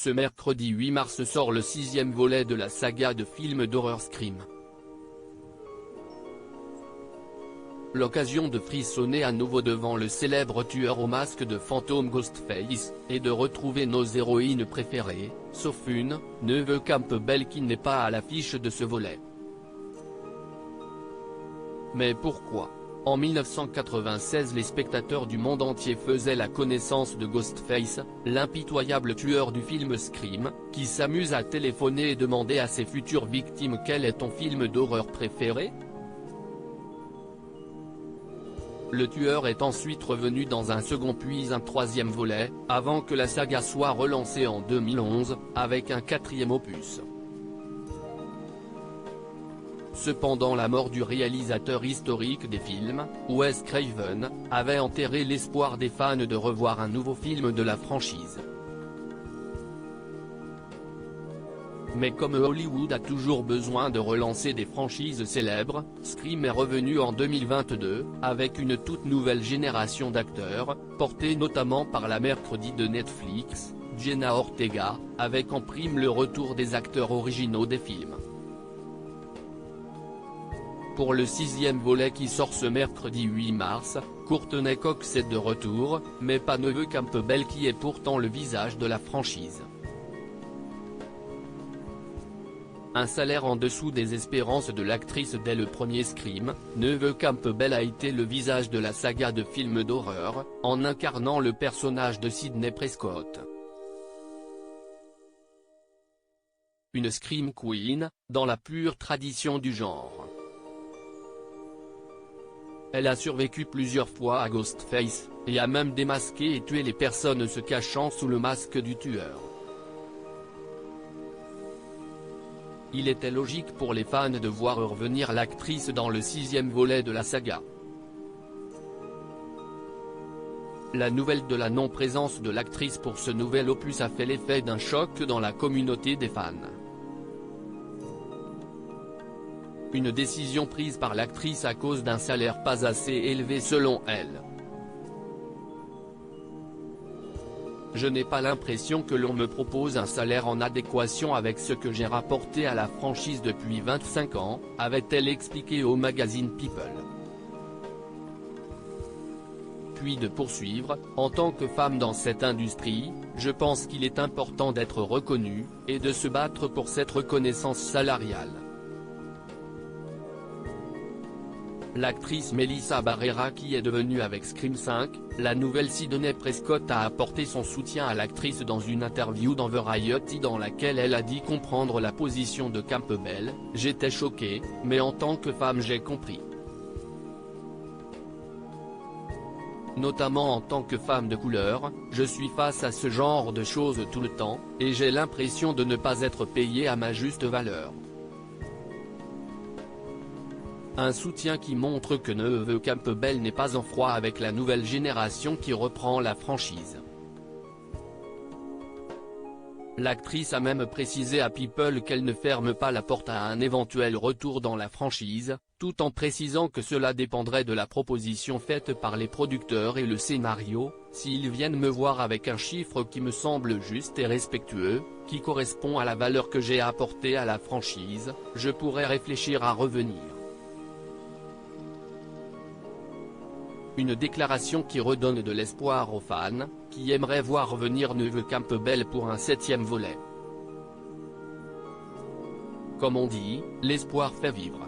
ce mercredi 8 mars sort le 6e volet de la saga de films d'horreur Scream. L'occasion de frissonner à nouveau devant le célèbre tueur au masque de fantôme Ghostface, et de retrouver nos héroïnes préférées, sauf une, Neve Campbell qui n'est pas à l'affiche de ce volet. Mais pourquoi ? En 1996 les spectateurs du monde entier faisaient la connaissance de Ghostface, l'impitoyable tueur du film Scream, qui s'amuse à téléphoner et demander à ses futures victimes quel est ton film d'horreur préféré ? Le tueur est ensuite revenu dans un second puis un troisième volet, avant que la saga soit relancée en 2011, avec un quatrième opus. Cependant la mort du réalisateur historique des films, Wes Craven, avait enterré l'espoir des fans de revoir un nouveau film de la franchise. Mais comme Hollywood a toujours besoin de relancer des franchises célèbres, Scream est revenu en 2022, avec une toute nouvelle génération d'acteurs, portés notamment par la mercredi de Netflix, Jenna Ortega, avec en prime le retour des acteurs originaux des films. Pour le 6e volet qui sort ce mercredi 8 mars, Courtney Cox est de retour, mais pas Neve Campbell qui est pourtant le visage de la franchise. Un salaire en dessous des espérances de l'actrice dès le premier Scream, Neve Campbell a été le visage de la saga de films d'horreur, en incarnant le personnage de Sidney Prescott. Une Scream Queen, dans la pure tradition du genre. Elle a survécu plusieurs fois à Ghostface, et a même démasqué et tué les personnes se cachant sous le masque du tueur. Il était logique pour les fans de voir revenir l'actrice dans le 6e volet de la saga. La nouvelle de la non-présence de l'actrice pour ce nouvel opus a fait l'effet d'un choc dans la communauté des fans. Une décision prise par l'actrice à cause d'un salaire pas assez élevé selon elle. Je n'ai pas l'impression que l'on me propose un salaire en adéquation avec ce que j'ai rapporté à la franchise depuis 25 ans, avait-elle expliqué au magazine People. Puis de poursuivre, en tant que femme dans cette industrie, je pense qu'il est important d'être reconnue, et de se battre pour cette reconnaissance salariale. L'actrice Melissa Barrera qui est devenue avec Scream 5, la nouvelle Sidney Prescott a apporté son soutien à l'actrice dans une interview dans Variety dans laquelle elle a dit comprendre la position de Campbell, « J'étais choquée, mais en tant que femme j'ai compris. Notamment en tant que femme de couleur, je suis face à ce genre de choses tout le temps, et j'ai l'impression de ne pas être payée à ma juste valeur. » Un soutien qui montre que Neve Campbell n'est pas en froid avec la nouvelle génération qui reprend la franchise. L'actrice a même précisé à People qu'elle ne ferme pas la porte à un éventuel retour dans la franchise, tout en précisant que cela dépendrait de la proposition faite par les producteurs et le scénario. S'ils viennent me voir avec un chiffre qui me semble juste et respectueux, qui correspond à la valeur que j'ai apportée à la franchise, je pourrais réfléchir à revenir. Une déclaration qui redonne de l'espoir aux fans, qui aimeraient voir revenir Neve Campbell pour un 7e volet. Comme on dit, l'espoir fait vivre.